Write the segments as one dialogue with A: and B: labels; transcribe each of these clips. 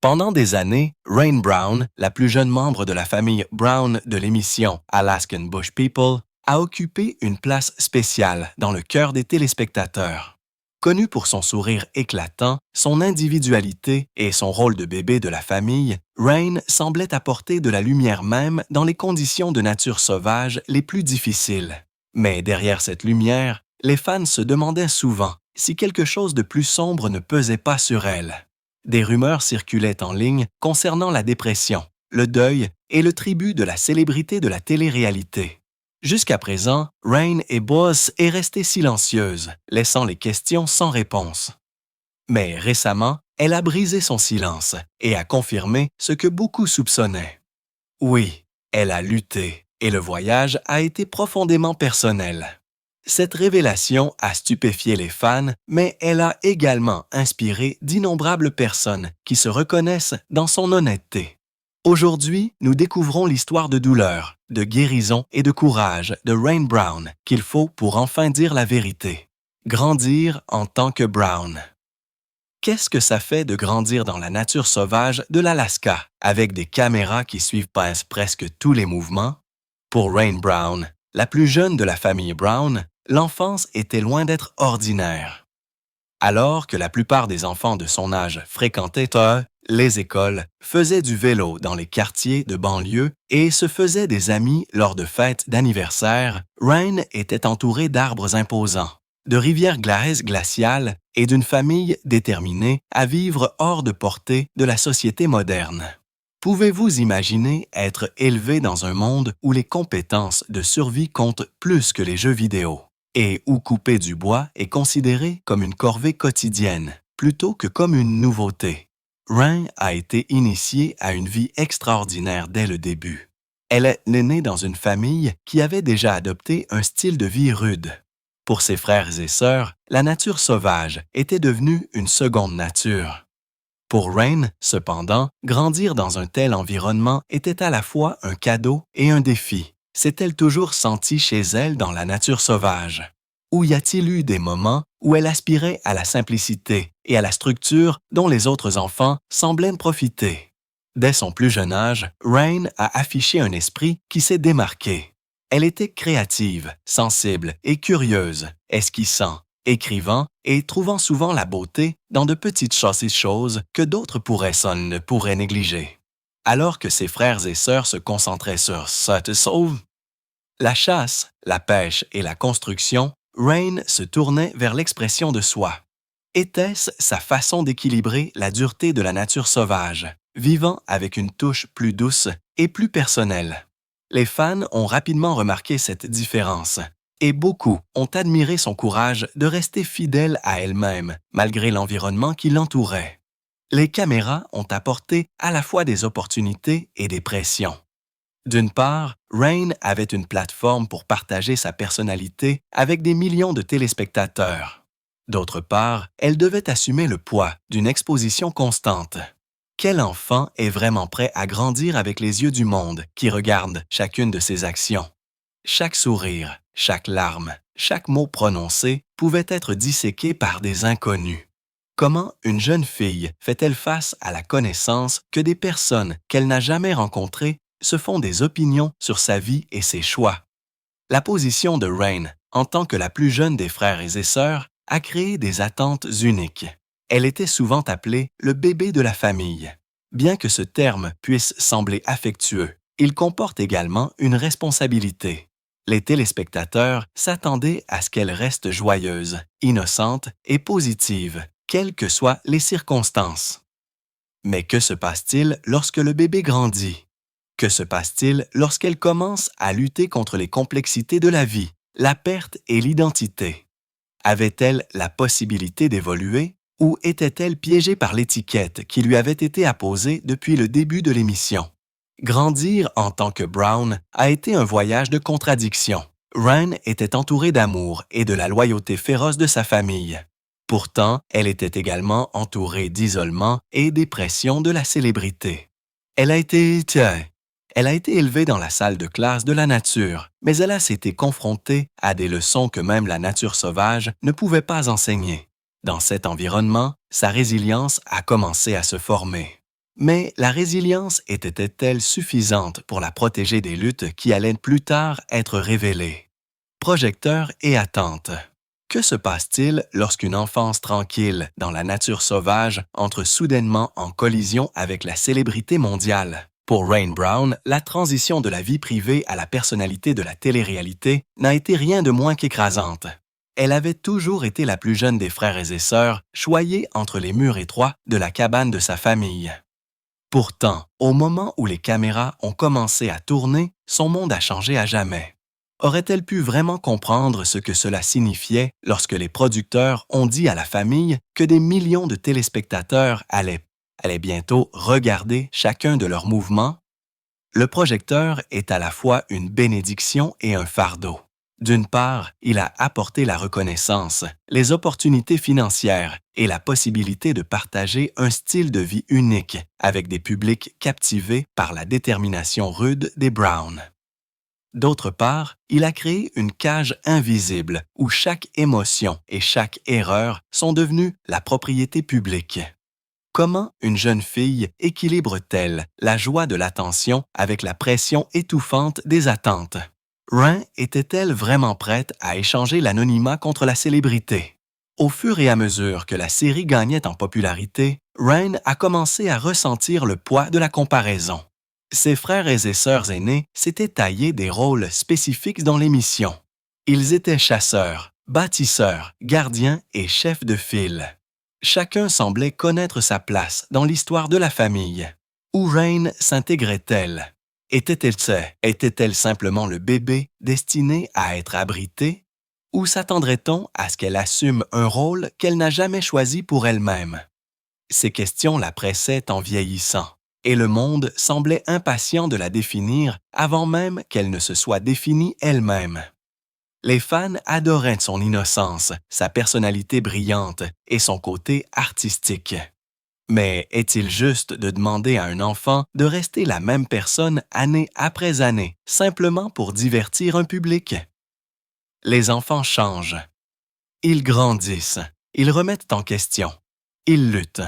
A: Pendant des années, Rain Brown, la plus jeune membre de la famille Brown de l'émission Alaskan Bush People, a occupé une place spéciale dans le cœur des téléspectateurs. Connue pour son sourire éclatant, son individualité et son rôle de bébé de la famille, Rain semblait apporter de la lumière même dans les conditions de nature sauvage les plus difficiles. Mais derrière cette lumière, les fans se demandaient souvent si quelque chose de plus sombre ne pesait pas sur elle. Des rumeurs circulaient en ligne concernant la dépression, le deuil et le tribut de la célébrité de la télé-réalité. Jusqu'à présent, Rain est boss est restée silencieuse, laissant les questions sans réponse. Mais récemment, elle a brisé son silence et a confirmé ce que beaucoup soupçonnaient. Oui, elle a lutté et le voyage a été profondément personnel. Cette révélation a stupéfié les fans, mais elle a également inspiré d'innombrables personnes qui se reconnaissent dans son honnêteté. Aujourd'hui, nous découvrons l'histoire de douleur, de guérison et de courage de Rain Brown qu'il faut pour enfin dire la vérité. Grandir en tant que Brown. Qu'est-ce que ça fait de grandir dans la nature sauvage de l'Alaska, avec des caméras qui suivent presque tous les mouvements? Pour Rain Brown, la plus jeune de la famille Brown, l'enfance était loin d'être ordinaire. Alors que la plupart des enfants de son âge fréquentaient les écoles, faisaient du vélo dans les quartiers de banlieue et se faisaient des amis lors de fêtes d'anniversaire, Rain était entourée d'arbres imposants, de rivières glaciales et d'une famille déterminée à vivre hors de portée de la société moderne. Pouvez-vous imaginer être élevé dans un monde où les compétences de survie comptent plus que les jeux vidéo et où couper du bois est considéré comme une corvée quotidienne plutôt que comme une nouveauté? Rain a été initiée à une vie extraordinaire dès le début. Elle est née dans une famille qui avait déjà adopté un style de vie rude. Pour ses frères et sœurs, la nature sauvage était devenue une seconde nature. Pour Rain, cependant, grandir dans un tel environnement était à la fois un cadeau et un défi. S'est-elle toujours sentie chez elle dans la nature sauvage? Ou y a-t-il eu des moments où elle aspirait à la simplicité et à la structure dont les autres enfants semblaient profiter? Dès son plus jeune âge, Rain a affiché un esprit qui s'est démarqué. Elle était créative, sensible et curieuse, esquissant, écrivant et trouvant souvent la beauté dans de petites choses que d'autres ne pourraient négliger. Alors que ses frères et sœurs se concentraient sur la chasse, la pêche et la construction, Rain se tournait vers l'expression de soi. Était-ce sa façon d'équilibrer la dureté de la nature sauvage, vivant avec une touche plus douce et plus personnelle? Les fans ont rapidement remarqué cette différence, et beaucoup ont admiré son courage de rester fidèle à elle-même, malgré l'environnement qui l'entourait. Les caméras ont apporté à la fois des opportunités et des pressions. D'une part, Rain avait une plateforme pour partager sa personnalité avec des millions de téléspectateurs. D'autre part, elle devait assumer le poids d'une exposition constante. Quel enfant est vraiment prêt à grandir avec les yeux du monde qui regardent chacune de ses actions? Chaque sourire, chaque larme, chaque mot prononcé pouvait être disséqué par des inconnus. Comment une jeune fille fait-elle face à la connaissance que des personnes qu'elle n'a jamais rencontrées se font des opinions sur sa vie et ses choix? La position de Rain, en tant que la plus jeune des frères et sœurs, a créé des attentes uniques. Elle était souvent appelée le bébé de la famille. Bien que ce terme puisse sembler affectueux, il comporte également une responsabilité. Les téléspectateurs s'attendaient à ce qu'elle reste joyeuse, innocente et positive, quelles que soient les circonstances. Mais que se passe-t-il lorsque le bébé grandit? Que se passe-t-il lorsqu'elle commence à lutter contre les complexités de la vie, la perte et l'identité? Avait-elle la possibilité d'évoluer ou était-elle piégée par l'étiquette qui lui avait été apposée depuis le début de l'émission? Grandir en tant que Brown a été un voyage de contradictions. Rain était entourée d'amour et de la loyauté féroce de sa famille. Pourtant, elle était également entourée d'isolement et des pressions de la célébrité. Elle a été élevée dans la salle de classe de la nature, mais elle a été confrontée à des leçons que même la nature sauvage ne pouvait pas enseigner. Dans cet environnement, sa résilience a commencé à se former. Mais la résilience était-elle suffisante pour la protéger des luttes qui allaient plus tard être révélées? Projecteurs et attentes. Que se passe-t-il lorsqu'une enfance tranquille dans la nature sauvage entre soudainement en collision avec la célébrité mondiale? Pour Rain Brown, la transition de la vie privée à la personnalité de la télé-réalité n'a été rien de moins qu'écrasante. Elle avait toujours été la plus jeune des frères et sœurs, choyée entre les murs étroits de la cabane de sa famille. Pourtant, au moment où les caméras ont commencé à tourner, son monde a changé à jamais. Aurait-elle pu vraiment comprendre ce que cela signifiait lorsque les producteurs ont dit à la famille que des millions de téléspectateurs allaient bientôt regarder chacun de leurs mouvements? Le projecteur est à la fois une bénédiction et un fardeau. D'une part, il a apporté la reconnaissance, les opportunités financières et la possibilité de partager un style de vie unique avec des publics captivés par la détermination rude des Brown. D'autre part, il a créé une cage invisible où chaque émotion et chaque erreur sont devenues la propriété publique. Comment une jeune fille équilibre-t-elle la joie de l'attention avec la pression étouffante des attentes? Rain était-elle vraiment prête à échanger l'anonymat contre la célébrité? Au fur et à mesure que la série gagnait en popularité, Rain a commencé à ressentir le poids de la comparaison. Ses frères et sœurs aînés s'étaient taillés des rôles spécifiques dans l'émission. Ils étaient chasseurs, bâtisseurs, gardiens et chefs de file. Chacun semblait connaître sa place dans l'histoire de la famille. Où Rain s'intégrait-elle? Était-elle simplement le bébé destiné à être abrité? Ou s'attendrait-on à ce qu'elle assume un rôle qu'elle n'a jamais choisi pour elle-même? Ces questions la pressaient en vieillissant, et le monde semblait impatient de la définir avant même qu'elle ne se soit définie elle-même. Les fans adoraient son innocence, sa personnalité brillante et son côté artistique. Mais est-il juste de demander à un enfant de rester la même personne année après année, simplement pour divertir un public? Les enfants changent. Ils grandissent. Ils remettent en question. Ils luttent.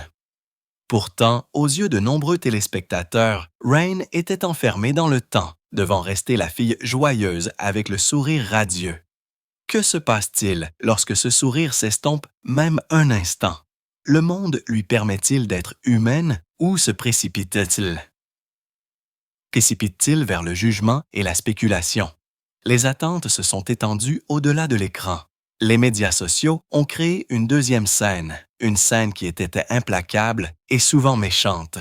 A: Pourtant, aux yeux de nombreux téléspectateurs, Rain était enfermée dans le temps, devant rester la fille joyeuse avec le sourire radieux. Que se passe-t-il lorsque ce sourire s'estompe même un instant? Le monde lui permet-il d'être humaine ou se précipite-t-il? Précipite-t-il vers le jugement et la spéculation? Les attentes se sont étendues au-delà de l'écran. Les médias sociaux ont créé une deuxième scène, une scène qui était implacable et souvent méchante.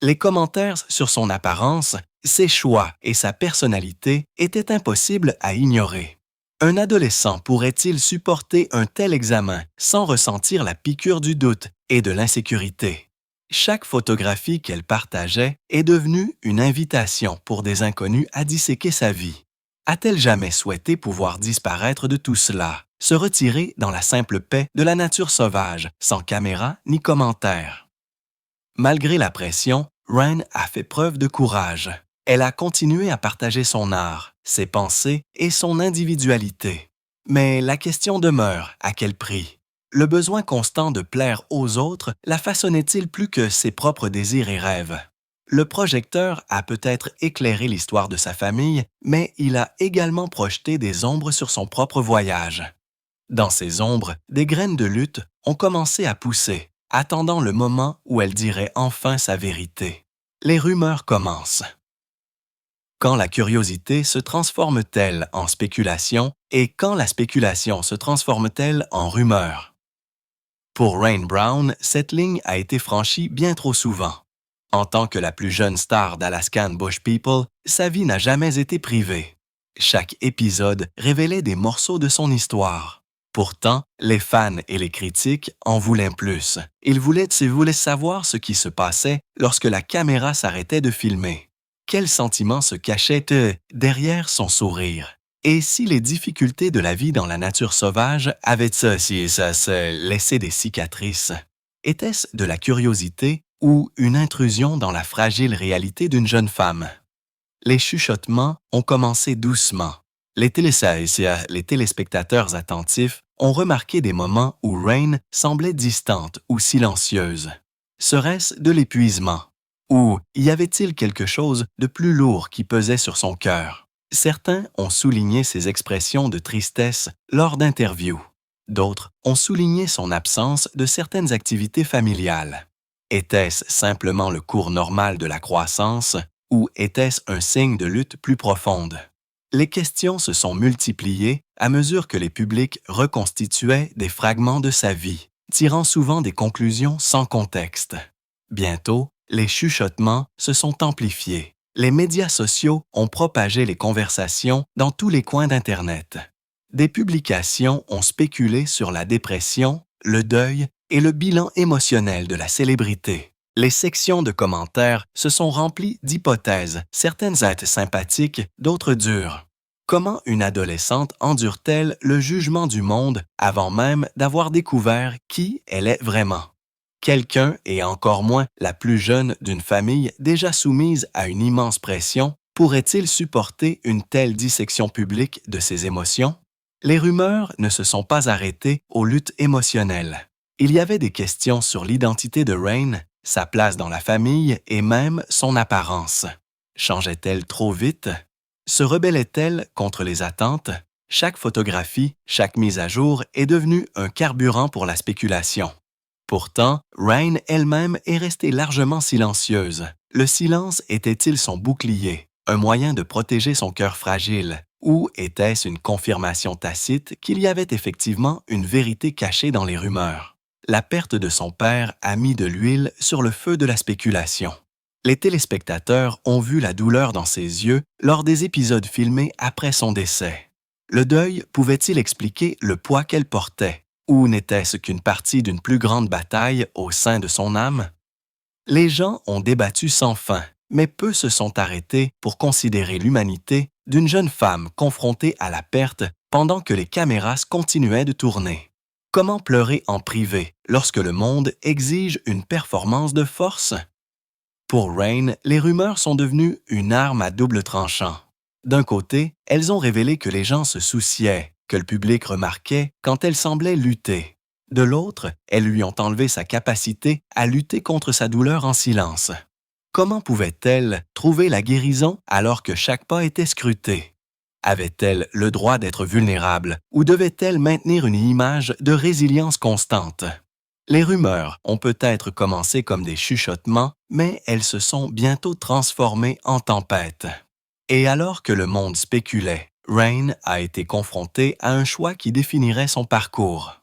A: Les commentaires sur son apparence, ses choix et sa personnalité étaient impossibles à ignorer. Un adolescent pourrait-il supporter un tel examen sans ressentir la piqûre du doute et de l'insécurité? Chaque photographie qu'elle partageait est devenue une invitation pour des inconnus à disséquer sa vie. A-t-elle jamais souhaité pouvoir disparaître de tout cela, se retirer dans la simple paix de la nature sauvage, sans caméra ni commentaire? Malgré la pression, Rain a fait preuve de courage. Elle a continué à partager son art, ses pensées et son individualité. Mais la question demeure, à quel prix? Le besoin constant de plaire aux autres la façonnait-il plus que ses propres désirs et rêves? Le projecteur a peut-être éclairé l'histoire de sa famille, mais il a également projeté des ombres sur son propre voyage. Dans ces ombres, des graines de lutte ont commencé à pousser, attendant le moment où elle dirait enfin sa vérité. Les rumeurs commencent. Quand la curiosité se transforme-t-elle en spéculation et quand la spéculation se transforme-t-elle en rumeur? Pour Rain Brown, cette ligne a été franchie bien trop souvent. En tant que la plus jeune star d'Alaskan Bush People, sa vie n'a jamais été privée. Chaque épisode révélait des morceaux de son histoire. Pourtant, les fans et les critiques en voulaient plus. Ils voulaient savoir ce qui se passait lorsque la caméra s'arrêtait de filmer. Quels sentiments se cachaient derrière son sourire? Et si les difficultés de la vie dans la nature sauvage avaient laissé des cicatrices? Était-ce de la curiosité ou une intrusion dans la fragile réalité d'une jeune femme? Les chuchotements ont commencé doucement. Les téléspectateurs attentifs ont remarqué des moments où Rain semblait distante ou silencieuse. Serait-ce de l'épuisement? Ou y avait-il quelque chose de plus lourd qui pesait sur son cœur? Certains ont souligné ses expressions de tristesse lors d'interviews. D'autres ont souligné son absence de certaines activités familiales. Était-ce simplement le cours normal de la croissance ou était-ce un signe de lutte plus profonde? Les questions se sont multipliées à mesure que les publics reconstituaient des fragments de sa vie, tirant souvent des conclusions sans contexte. Bientôt, les chuchotements se sont amplifiés. Les médias sociaux ont propagé les conversations dans tous les coins d'Internet. Des publications ont spéculé sur la dépression, le deuil et le bilan émotionnel de la célébrité. Les sections de commentaires se sont remplies d'hypothèses, certaines être sympathiques, d'autres dures. Comment une adolescente endure-t-elle le jugement du monde avant même d'avoir découvert qui elle est vraiment? Quelqu'un, et encore moins la plus jeune d'une famille déjà soumise à une immense pression, pourrait-il supporter une telle dissection publique de ses émotions? Les rumeurs ne se sont pas arrêtées aux luttes émotionnelles. Il y avait des questions sur l'identité de Rain, sa place dans la famille et même son apparence. Changeait-elle trop vite? Se rebellait-elle contre les attentes? Chaque photographie, chaque mise à jour est devenue un carburant pour la spéculation. Pourtant, Rain elle-même est restée largement silencieuse. Le silence était-il son bouclier, un moyen de protéger son cœur fragile, ou était-ce une confirmation tacite qu'il y avait effectivement une vérité cachée dans les rumeurs? La perte de son père a mis de l'huile sur le feu de la spéculation. Les téléspectateurs ont vu la douleur dans ses yeux lors des épisodes filmés après son décès. Le deuil pouvait-il expliquer le poids qu'elle portait? Ou n'était-ce qu'une partie d'une plus grande bataille au sein de son âme? Les gens ont débattu sans fin, mais peu se sont arrêtés pour considérer l'humanité d'une jeune femme confrontée à la perte pendant que les caméras continuaient de tourner. Comment pleurer en privé lorsque le monde exige une performance de force? Pour Rain, les rumeurs sont devenues une arme à double tranchant. D'un côté, elles ont révélé que les gens se souciaient, que le public remarquait quand elle semblait lutter. De l'autre, elles lui ont enlevé sa capacité à lutter contre sa douleur en silence. Comment pouvait-elle trouver la guérison alors que chaque pas était scruté? Avait-elle le droit d'être vulnérable ou devait-elle maintenir une image de résilience constante? Les rumeurs ont peut-être commencé comme des chuchotements, mais elles se sont bientôt transformées en tempêtes. Et alors que le monde spéculait, Rain a été confrontée à un choix qui définirait son parcours.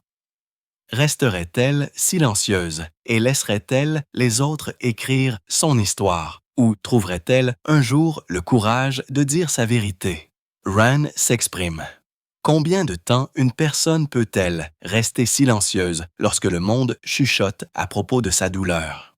A: Resterait-elle silencieuse et laisserait-elle les autres écrire son histoire? Ou trouverait-elle un jour le courage de dire sa vérité? Rain s'exprime. Combien de temps une personne peut-elle rester silencieuse lorsque le monde chuchote à propos de sa douleur?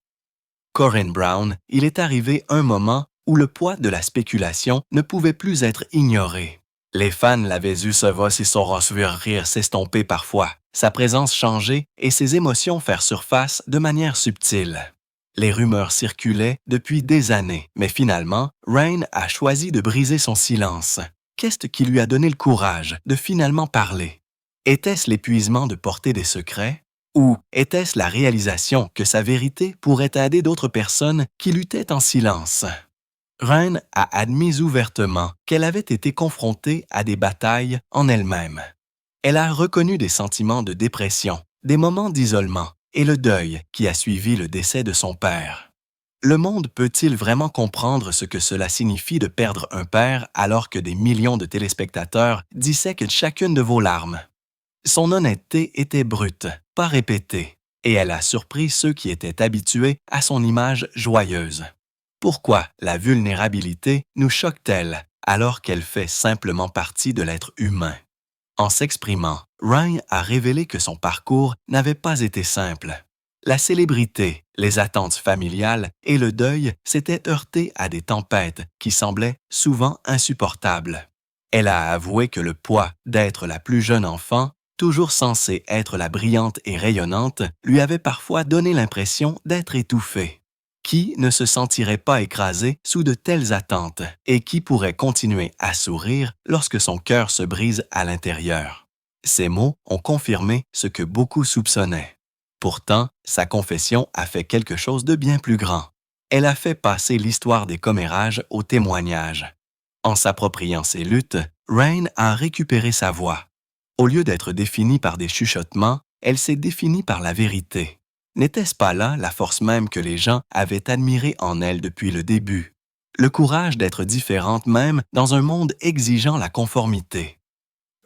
A: Corinne Brown, il est arrivé un moment où le poids de la spéculation ne pouvait plus être ignoré. Les fans l'avaient vu se voir et son rire s'estomper parfois, sa présence changer et ses émotions faire surface de manière subtile. Les rumeurs circulaient depuis des années, mais finalement, Rain a choisi de briser son silence. Qu'est-ce qui lui a donné le courage de finalement parler? Était-ce l'épuisement de porter des secrets? Ou était-ce la réalisation que sa vérité pourrait aider d'autres personnes qui luttaient en silence? Rain a admis ouvertement qu'elle avait été confrontée à des batailles en elle-même. Elle a reconnu des sentiments de dépression, des moments d'isolement et le deuil qui a suivi le décès de son père. Le monde peut-il vraiment comprendre ce que cela signifie de perdre un père alors que des millions de téléspectateurs dissèquent chacune de vos larmes? Son honnêteté était brute, pas répétée, et elle a surpris ceux qui étaient habitués à son image joyeuse. Pourquoi la vulnérabilité nous choque-t-elle alors qu'elle fait simplement partie de l'être humain? En s'exprimant, Rain a révélé que son parcours n'avait pas été simple. La célébrité, les attentes familiales et le deuil s'étaient heurtés à des tempêtes qui semblaient souvent insupportables. Elle a avoué que le poids d'être la plus jeune enfant, toujours censée être la brillante et rayonnante, lui avait parfois donné l'impression d'être étouffée. Qui ne se sentirait pas écrasé sous de telles attentes et qui pourrait continuer à sourire lorsque son cœur se brise à l'intérieur? Ces mots ont confirmé ce que beaucoup soupçonnaient. Pourtant, sa confession a fait quelque chose de bien plus grand. Elle a fait passer l'histoire des commérages au témoignage. En s'appropriant ses luttes, Rain a récupéré sa voix. Au lieu d'être définie par des chuchotements, elle s'est définie par la vérité. N'était-ce pas là la force même que les gens avaient admirée en elle depuis le début? Le courage d'être différente même dans un monde exigeant la conformité.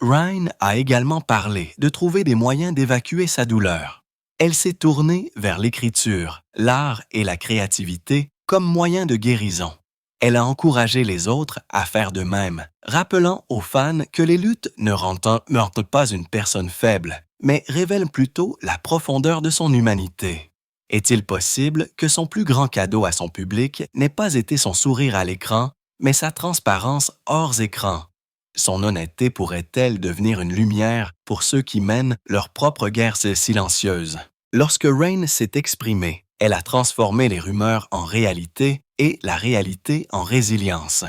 A: Rain a également parlé de trouver des moyens d'évacuer sa douleur. Elle s'est tournée vers l'écriture, l'art et la créativité comme moyen de guérison. Elle a encouragé les autres à faire de même, rappelant aux fans que les luttes ne rendent pas une personne faible, mais révèlent plutôt la profondeur de son humanité. Est-il possible que son plus grand cadeau à son public n'ait pas été son sourire à l'écran, mais sa transparence hors écran? Son honnêteté pourrait-elle devenir une lumière pour ceux qui mènent leur propre guerre silencieuse? Lorsque Rain s'est exprimée, elle a transformé les rumeurs en réalité et la réalité en résilience.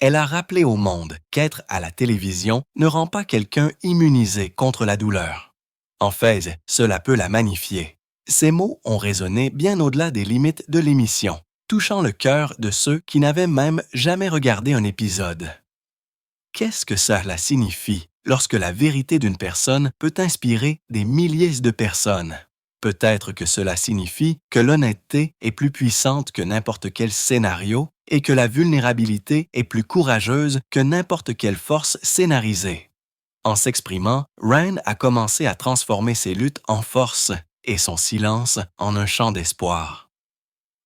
A: Elle a rappelé au monde qu'être à la télévision ne rend pas quelqu'un immunisé contre la douleur. En fait, cela peut la magnifier. Ces mots ont résonné bien au-delà des limites de l'émission, touchant le cœur de ceux qui n'avaient même jamais regardé un épisode. Qu'est-ce que cela signifie lorsque la vérité d'une personne peut inspirer des milliers de personnes? Peut-être que cela signifie que l'honnêteté est plus puissante que n'importe quel scénario et que la vulnérabilité est plus courageuse que n'importe quelle force scénarisée. En s'exprimant, Rain a commencé à transformer ses luttes en force et son silence en un chant d'espoir.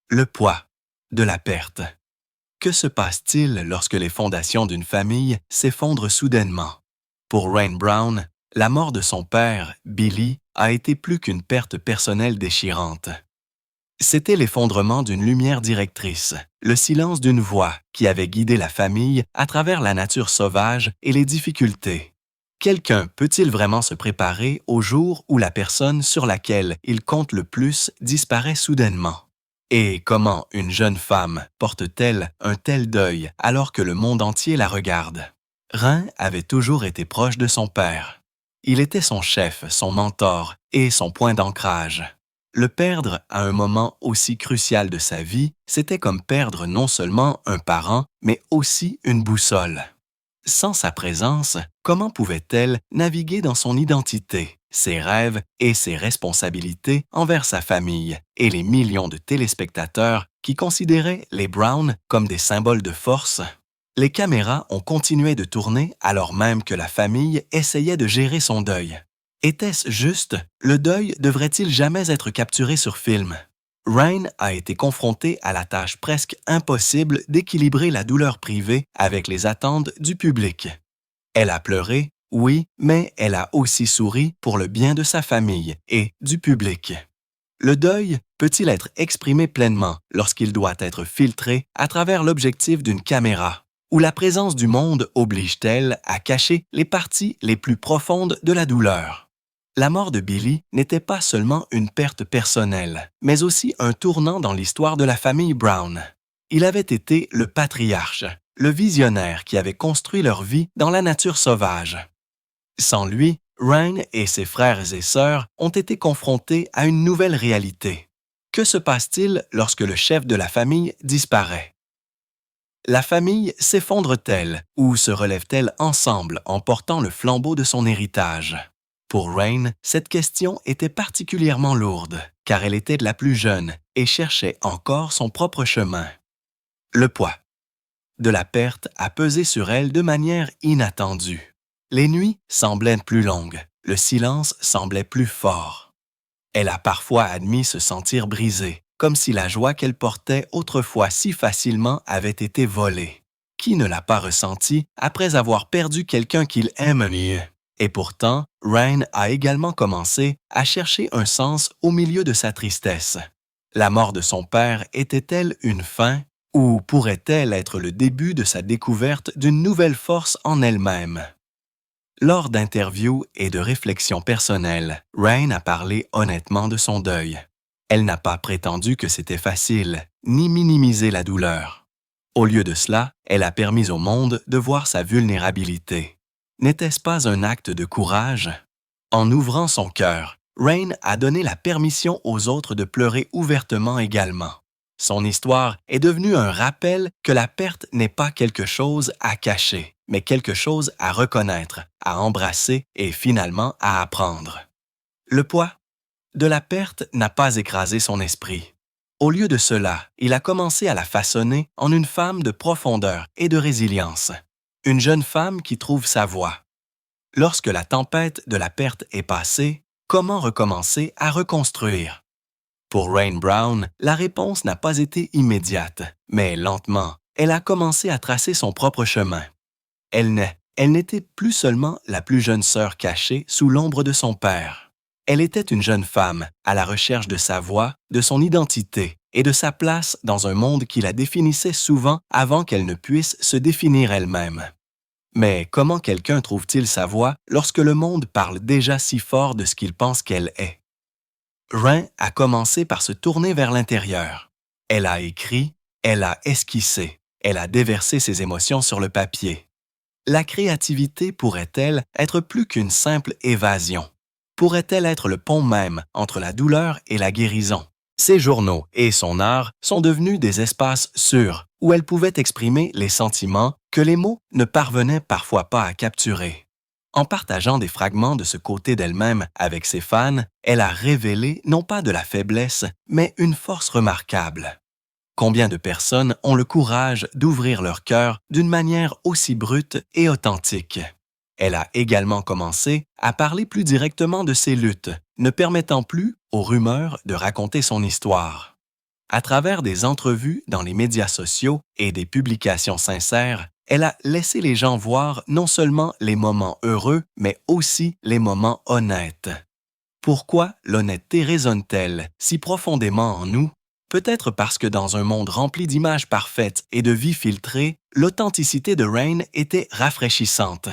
A: Le poids de la perte. Que se passe-t-il lorsque les fondations d'une famille s'effondrent soudainement? Pour Rain Brown, la mort de son père, Billy, a été plus qu'une perte personnelle déchirante. C'était l'effondrement d'une lumière directrice, le silence d'une voix qui avait guidé la famille à travers la nature sauvage et les difficultés. Quelqu'un peut-il vraiment se préparer au jour où la personne sur laquelle il compte le plus disparaît soudainement? Et comment une jeune femme porte-t-elle un tel deuil alors que le monde entier la regarde? Rain avait toujours été proche de son père. Il était son chef, son mentor et son point d'ancrage. Le perdre à un moment aussi crucial de sa vie, c'était comme perdre non seulement un parent, mais aussi une boussole. Sans sa présence, comment pouvait-elle naviguer dans son identité, ses rêves et ses responsabilités envers sa famille et les millions de téléspectateurs qui considéraient les Brown comme des symboles de force? Les caméras ont continué de tourner alors même que la famille essayait de gérer son deuil. Était-ce juste? Le deuil devrait-il jamais être capturé sur film? Rain a été confrontée à la tâche presque impossible d'équilibrer la douleur privée avec les attentes du public. Elle a pleuré, oui, mais elle a aussi souri pour le bien de sa famille et du public. Le deuil peut-il être exprimé pleinement lorsqu'il doit être filtré à travers l'objectif d'une caméra? Ou la présence du monde oblige-t-elle à cacher les parties les plus profondes de la douleur? La mort de Billy n'était pas seulement une perte personnelle, mais aussi un tournant dans l'histoire de la famille Brown. Il avait été le patriarche, le visionnaire qui avait construit leur vie dans la nature sauvage. Sans lui, Rain et ses frères et sœurs ont été confrontés à une nouvelle réalité. Que se passe-t-il lorsque le chef de la famille disparaît? La famille s'effondre-t-elle ou se relève-t-elle ensemble en portant le flambeau de son héritage? Pour Rain, cette question était particulièrement lourde, car elle était la plus jeune et cherchait encore son propre chemin. Le poids de la perte a pesé sur elle de manière inattendue. Les nuits semblaient plus longues, le silence semblait plus fort. Elle a parfois admis se sentir brisée, comme si la joie qu'elle portait autrefois si facilement avait été volée. Qui ne l'a pas ressenti après avoir perdu quelqu'un qu'il aime mieux? Et pourtant, Rain a également commencé à chercher un sens au milieu de sa tristesse. La mort de son père était-elle une fin ou pourrait-elle être le début de sa découverte d'une nouvelle force en elle-même? Lors d'interviews et de réflexions personnelles, Rain a parlé honnêtement de son deuil. Elle n'a pas prétendu que c'était facile, ni minimisé la douleur. Au lieu de cela, elle a permis au monde de voir sa vulnérabilité. N'était-ce pas un acte de courage? En ouvrant son cœur, Rain a donné la permission aux autres de pleurer ouvertement également. Son histoire est devenue un rappel que la perte n'est pas quelque chose à cacher, mais quelque chose à reconnaître, à embrasser et finalement à apprendre. Le poids de la perte n'a pas écrasé son esprit. Au lieu de cela, il a commencé à la façonner en une femme de profondeur et de résilience, une jeune femme qui trouve sa voie. Lorsque la tempête de la perte est passée, comment recommencer à reconstruire? Pour Rain Brown, la réponse n'a pas été immédiate, mais lentement, elle a commencé à tracer son propre chemin. Elle n'était plus seulement la plus jeune sœur cachée sous l'ombre de son père. Elle était une jeune femme à la recherche de sa voix, de son identité et de sa place dans un monde qui la définissait souvent avant qu'elle ne puisse se définir elle-même. Mais comment quelqu'un trouve-t-il sa voix lorsque le monde parle déjà si fort de ce qu'il pense qu'elle est? Rain a commencé par se tourner vers l'intérieur. Elle a écrit, elle a esquissé, elle a déversé ses émotions sur le papier. La créativité pourrait-elle être plus qu'une simple évasion? Pourrait-elle être le pont même entre la douleur et la guérison? Ses journaux et son art sont devenus des espaces sûrs où elle pouvait exprimer les sentiments que les mots ne parvenaient parfois pas à capturer. En partageant des fragments de ce côté d'elle-même avec ses fans, elle a révélé non pas de la faiblesse, mais une force remarquable. Combien de personnes ont le courage d'ouvrir leur cœur d'une manière aussi brute et authentique? Elle a également commencé à parler plus directement de ses luttes, ne permettant plus aux rumeurs de raconter son histoire. À travers des entrevues dans les médias sociaux et des publications sincères, elle a laissé les gens voir non seulement les moments heureux, mais aussi les moments honnêtes. Pourquoi l'honnêteté résonne-t-elle si profondément en nous? Peut-être parce que dans un monde rempli d'images parfaites et de vies filtrées, l'authenticité de Rain était rafraîchissante.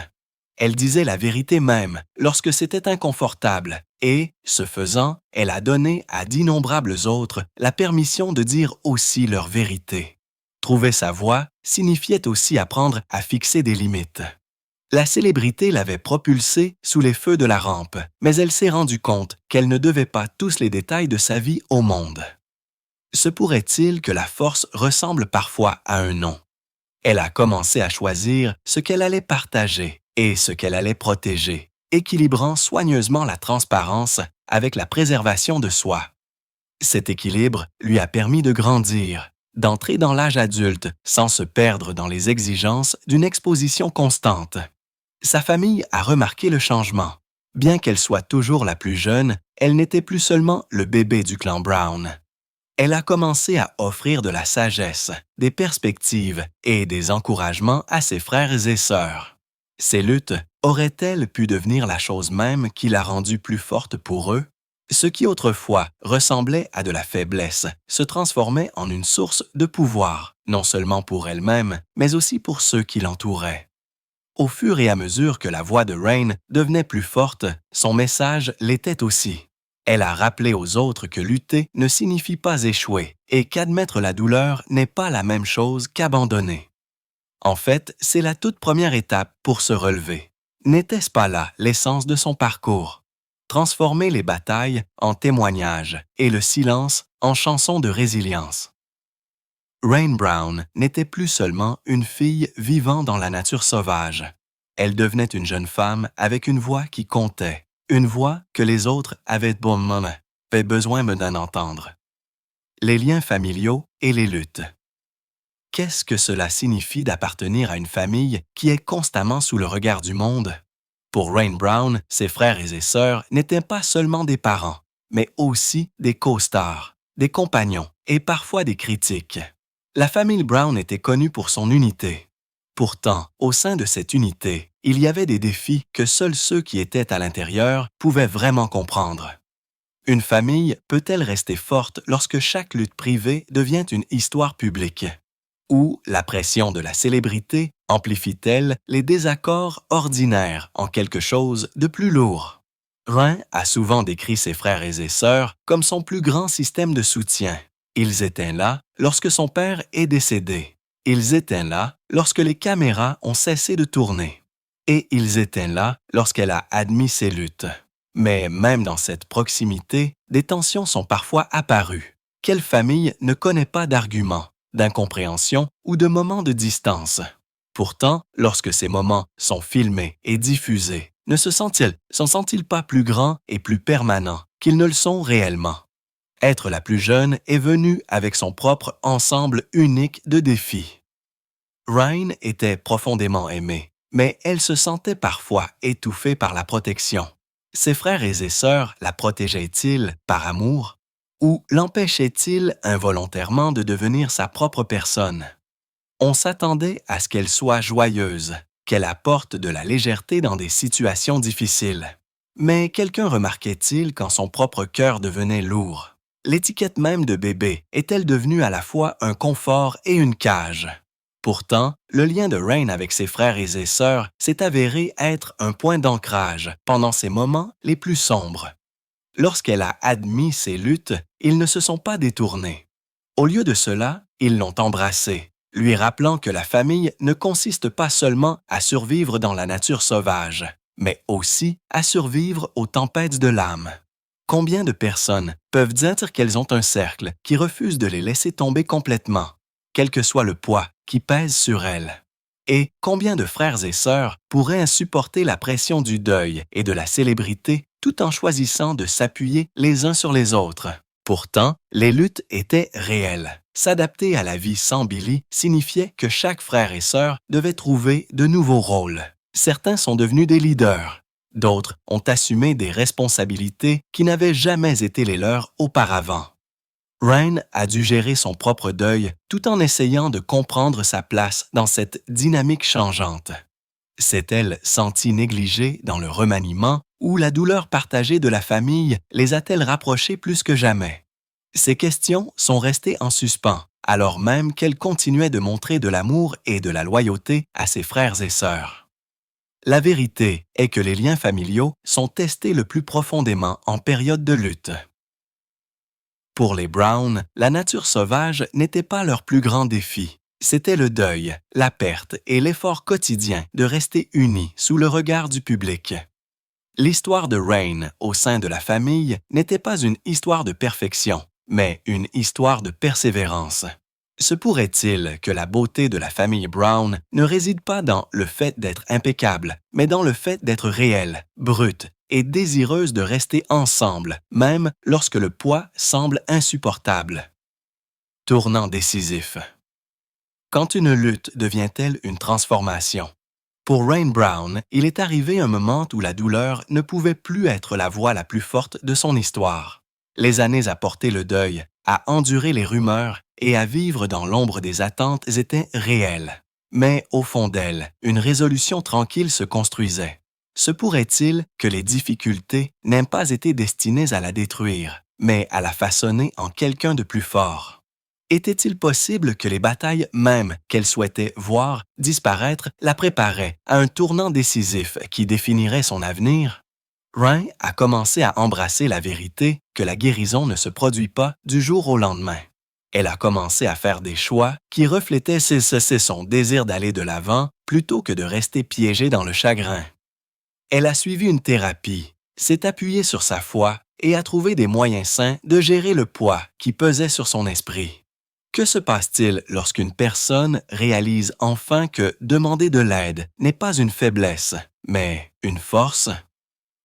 A: Elle disait la vérité même lorsque c'était inconfortable et, ce faisant, elle a donné à d'innombrables autres la permission de dire aussi leur vérité. Trouver sa voie signifiait aussi apprendre à fixer des limites. La célébrité l'avait propulsée sous les feux de la rampe, mais elle s'est rendue compte qu'elle ne devait pas tous les détails de sa vie au monde. Se pourrait-il que la force ressemble parfois à un nom? Elle a commencé à choisir ce qu'elle allait partager et ce qu'elle allait protéger, équilibrant soigneusement la transparence avec la préservation de soi. Cet équilibre lui a permis de grandir, d'entrer dans l'âge adulte sans se perdre dans les exigences d'une exposition constante. Sa famille a remarqué le changement. Bien qu'elle soit toujours la plus jeune, elle n'était plus seulement le bébé du clan Brown. Elle a commencé à offrir de la sagesse, des perspectives et des encouragements à ses frères et sœurs. Ces luttes auraient-elles pu devenir la chose même qui l'a rendue plus forte pour eux? Ce qui autrefois ressemblait à de la faiblesse se transformait en une source de pouvoir, non seulement pour elle-même, mais aussi pour ceux qui l'entouraient. Au fur et à mesure que la voix de Rain devenait plus forte, son message l'était aussi. Elle a rappelé aux autres que lutter ne signifie pas échouer et qu'admettre la douleur n'est pas la même chose qu'abandonner. En fait, c'est la toute première étape pour se relever. N'était-ce pas là l'essence de son parcours? Transformer les batailles en témoignages et le silence en chansons de résilience. Rain Brown n'était plus seulement une fille vivant dans la nature sauvage. Elle devenait une jeune femme avec une voix qui comptait. Une voix que les autres avaient besoin d'en entendre. Les liens familiaux et les luttes. Qu'est-ce que cela signifie d'appartenir à une famille qui est constamment sous le regard du monde? Pour Rain Brown, ses frères et ses sœurs n'étaient pas seulement des parents, mais aussi des co-stars, des compagnons et parfois des critiques. La famille Brown était connue pour son unité. Pourtant, au sein de cette unité, il y avait des défis que seuls ceux qui étaient à l'intérieur pouvaient vraiment comprendre. Une famille peut-elle rester forte lorsque chaque lutte privée devient une histoire publique? Ou la pression de la célébrité amplifie-t-elle les désaccords ordinaires en quelque chose de plus lourd? Rain a souvent décrit ses frères et ses sœurs comme son plus grand système de soutien. Ils étaient là lorsque son père est décédé. Ils étaient là lorsque les caméras ont cessé de tourner. Et ils étaient là lorsqu'elle a admis ses luttes. Mais même dans cette proximité, des tensions sont parfois apparues. quelle famille ne connaît pas d'arguments, d'incompréhension ou de moments de distance? Pourtant, lorsque ces moments sont filmés et diffusés, ne s'en sont-ils pas plus grands et plus permanents qu'ils ne le sont réellement? Être la plus jeune est venue avec son propre ensemble unique de défis. Ryan était profondément aimée, mais elle se sentait parfois étouffée par la protection. Ses frères et ses sœurs la protégeaient-ils par amour ou l'empêchaient-ils involontairement de devenir sa propre personne? On s'attendait à ce qu'elle soit joyeuse, qu'elle apporte de la légèreté dans des situations difficiles. Mais quelqu'un remarquait-il quand son propre cœur devenait lourd? L'étiquette même de bébé est-elle devenue à la fois un confort et une cage? Pourtant, le lien de Rain avec ses frères et ses sœurs s'est avéré être un point d'ancrage pendant ses moments les plus sombres. Lorsqu'elle a admis ses luttes, ils ne se sont pas détournés. Au lieu de cela, ils l'ont embrassée, lui rappelant que la famille ne consiste pas seulement à survivre dans la nature sauvage, mais aussi à survivre aux tempêtes de l'âme. Combien de personnes peuvent dire qu'elles ont un cercle qui refuse de les laisser tomber complètement, quel que soit le poids qui pèse sur elles? Et combien de frères et sœurs pourraient supporter la pression du deuil et de la célébrité tout en choisissant de s'appuyer les uns sur les autres? Pourtant, les luttes étaient réelles. S'adapter à la vie sans Billy signifiait que chaque frère et sœur devait trouver de nouveaux rôles. Certains sont devenus des leaders. D'autres ont assumé des responsabilités qui n'avaient jamais été les leurs auparavant. Ryan a dû gérer son propre deuil tout en essayant de comprendre sa place dans cette dynamique changeante. S'est-elle sentie négligée dans le remaniement ou la douleur partagée de la famille les a-t-elle rapprochés plus que jamais? Ces questions sont restées en suspens, alors même qu'elle continuait de montrer de l'amour et de la loyauté à ses frères et sœurs. La vérité est que les liens familiaux sont testés le plus profondément en période de lutte. Pour les Brown, la nature sauvage n'était pas leur plus grand défi. C'était le deuil, la perte et l'effort quotidien de rester unis sous le regard du public. L'histoire de Rain au sein de la famille n'était pas une histoire de perfection, mais une histoire de persévérance. Se pourrait-il que la beauté de la famille Brown ne réside pas dans le fait d'être impeccable, mais dans le fait d'être réelle, brute et désireuse de rester ensemble, même lorsque le poids semble insupportable? Tournant décisif. Quand une lutte devient-elle une transformation? Pour Rain Brown, il est arrivé un moment où la douleur ne pouvait plus être la voix la plus forte de son histoire. Les années à porter le deuil, à endurer les rumeurs et à vivre dans l'ombre des attentes étaient réelles. Mais au fond d'elle, une résolution tranquille se construisait. Se pourrait-il que les difficultés n'aient pas été destinées à la détruire, mais à la façonner en quelqu'un de plus fort? Était-il possible que les batailles même qu'elle souhaitait voir disparaître la préparaient à un tournant décisif qui définirait son avenir? Ryan a commencé à embrasser la vérité que la guérison ne se produit pas du jour au lendemain. Elle a commencé à faire des choix qui reflétaient son désir d'aller de l'avant plutôt que de rester piégée dans le chagrin. Elle a suivi une thérapie, s'est appuyée sur sa foi et a trouvé des moyens sains de gérer le poids qui pesait sur son esprit. Que se passe-t-il lorsqu'une personne réalise enfin que demander de l'aide n'est pas une faiblesse, mais une force?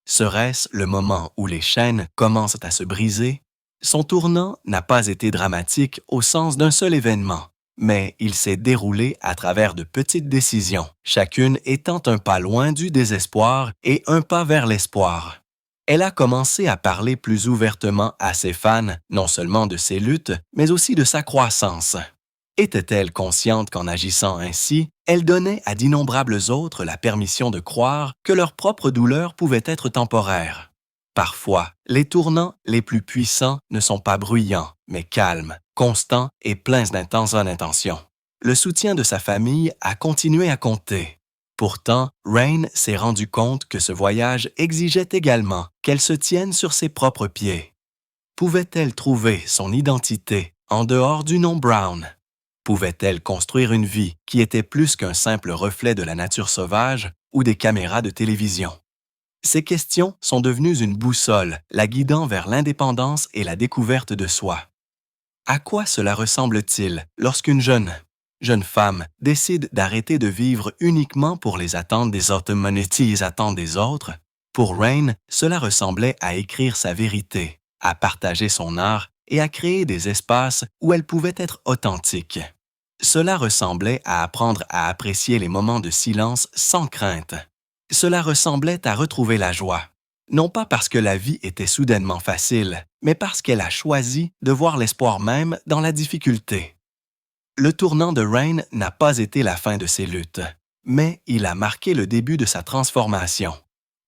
A: Serait-ce le moment où les chaînes commencent à se briser? Son tournant n'a pas été dramatique au sens d'un seul événement, mais il s'est déroulé à travers de petites décisions, chacune étant un pas loin du désespoir et un pas vers l'espoir. Elle a commencé à parler plus ouvertement à ses fans, non seulement de ses luttes, mais aussi de sa croissance. Était-elle consciente qu'en agissant ainsi, elle donnait à d'innombrables autres la permission de croire que leur propre douleur pouvait être temporaire? Parfois, les tournants les plus puissants ne sont pas bruyants, mais calmes, constants et pleins d'intenses intentions. Le soutien de sa famille a continué à compter. Pourtant, Rain s'est rendu compte que ce voyage exigeait également qu'elle se tienne sur ses propres pieds. Pouvait-elle trouver son identité en dehors du nom Brown? Pouvait-elle construire une vie qui était plus qu'un simple reflet de la nature sauvage ou des caméras de télévision? Ces questions sont devenues une boussole, la guidant vers l'indépendance et la découverte de soi. À quoi cela ressemble-t-il lorsqu'une jeune femme décide d'arrêter de vivre uniquement pour les attentes des autres, les attentes des autres? Pour Rain, cela ressemblait à écrire sa vérité, à partager son art et à créer des espaces où elle pouvait être authentique. Cela ressemblait à apprendre à apprécier les moments de silence sans crainte. Cela ressemblait à retrouver la joie. Non pas parce que la vie était soudainement facile, mais parce qu'elle a choisi de voir l'espoir même dans la difficulté. Le tournant de Rain n'a pas été la fin de ses luttes, mais il a marqué le début de sa transformation.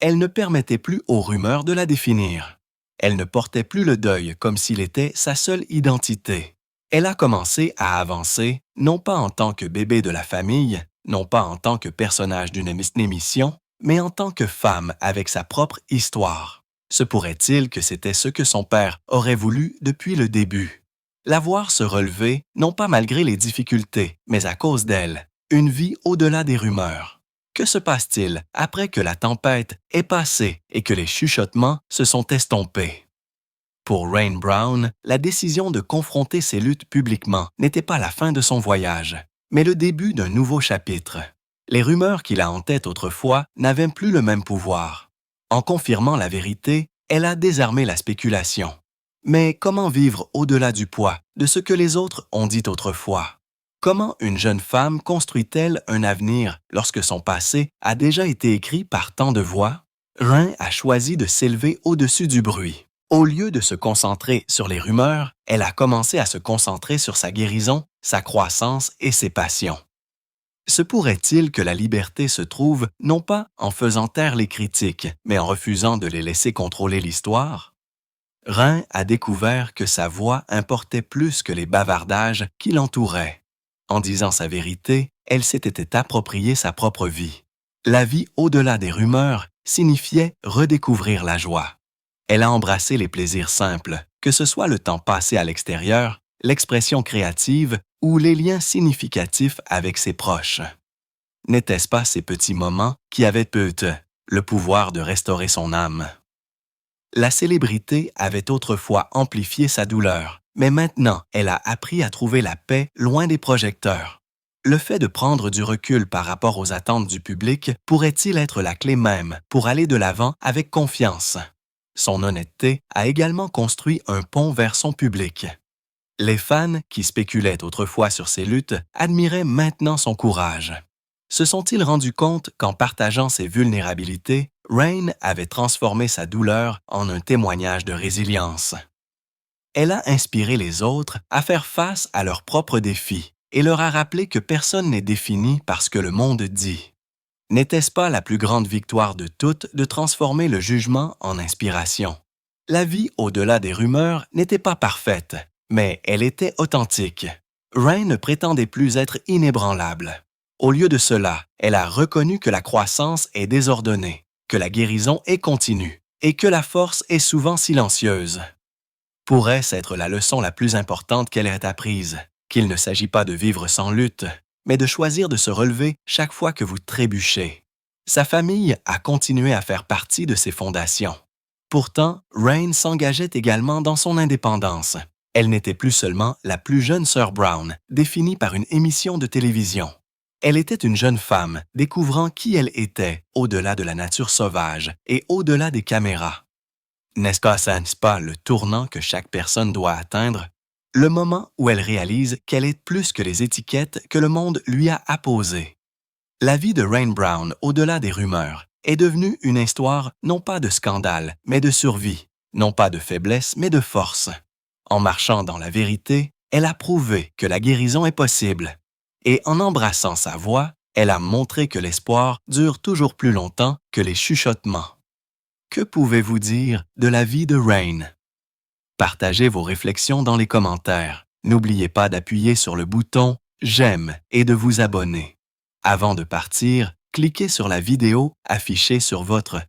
A: Elle ne permettait plus aux rumeurs de la définir. Elle ne portait plus le deuil comme s'il était sa seule identité. Elle a commencé à avancer, non pas en tant que bébé de la famille, non pas en tant que personnage d'une émission, mais en tant que femme avec sa propre histoire. Se pourrait-il que c'était ce que son père aurait voulu depuis le début? La voir se relever, non pas malgré les difficultés, mais à cause d'elle, une vie au-delà des rumeurs. Que se passe-t-il après que la tempête est passée et que les chuchotements se sont estompés? Pour Rain Brown, la décision de confronter ses luttes publiquement n'était pas la fin de son voyage, mais le début d'un nouveau chapitre. Les rumeurs qu'il a en tête autrefois n'avaient plus le même pouvoir. En confirmant la vérité, elle a désarmé la spéculation. Mais comment vivre au-delà du poids de ce que les autres ont dit autrefois? Comment une jeune femme construit-elle un avenir lorsque son passé a déjà été écrit par tant de voix? Rain a choisi de s'élever au-dessus du bruit. Au lieu de se concentrer sur les rumeurs, elle a commencé à se concentrer sur sa guérison, sa croissance et ses passions. Se pourrait-il que la liberté se trouve non pas en faisant taire les critiques, mais en refusant de les laisser contrôler l'histoire? Rain a découvert que sa voix importait plus que les bavardages qui l'entouraient. En disant sa vérité, elle s'était appropriée sa propre vie. La vie au-delà des rumeurs signifiait redécouvrir la joie. Elle a embrassé les plaisirs simples, que ce soit le temps passé à l'extérieur, l'expression créative ou les liens significatifs avec ses proches. N'était-ce pas ces petits moments qui avaient le pouvoir de restaurer son âme? La célébrité avait autrefois amplifié sa douleur, mais maintenant elle a appris à trouver la paix loin des projecteurs. Le fait de prendre du recul par rapport aux attentes du public pourrait-il être la clé même pour aller de l'avant avec confiance? Son honnêteté a également construit un pont vers son public. Les fans, qui spéculaient autrefois sur ses luttes, admiraient maintenant son courage. Se sont-ils rendus compte qu'en partageant ses vulnérabilités, Rain avait transformé sa douleur en un témoignage de résilience? Elle a inspiré les autres à faire face à leurs propres défis et leur a rappelé que personne n'est défini par ce que le monde dit. N'était-ce pas la plus grande victoire de toutes de transformer le jugement en inspiration? La vie au-delà des rumeurs n'était pas parfaite, mais elle était authentique. Rain ne prétendait plus être inébranlable. Au lieu de cela, elle a reconnu que la croissance est désordonnée, que la guérison est continue et que la force est souvent silencieuse. Pourrait-ce être la leçon la plus importante qu'elle ait apprise, qu'il ne s'agit pas de vivre sans lutte, mais de choisir de se relever chaque fois que vous trébuchez? Sa famille a continué à faire partie de ses fondations. Pourtant, Rain s'engageait également dans son indépendance. Elle n'était plus seulement la plus jeune sœur Brown, définie par une émission de télévision. Elle était une jeune femme découvrant qui elle était au-delà de la nature sauvage et au-delà des caméras. N'est-ce pas le tournant que chaque personne doit atteindre? Le moment où elle réalise qu'elle est plus que les étiquettes que le monde lui a apposées. La vie de Rain Brown, au-delà des rumeurs, est devenue une histoire non pas de scandale, mais de survie, non pas de faiblesse, mais de force. En marchant dans la vérité, elle a prouvé que la guérison est possible. Et en embrassant sa voix, elle a montré que l'espoir dure toujours plus longtemps que les chuchotements. Que pouvez-vous dire de la vie de Rain? Partagez vos réflexions dans les commentaires. N'oubliez pas d'appuyer sur le bouton « J'aime » et de vous abonner. Avant de partir, cliquez sur la vidéo affichée sur votre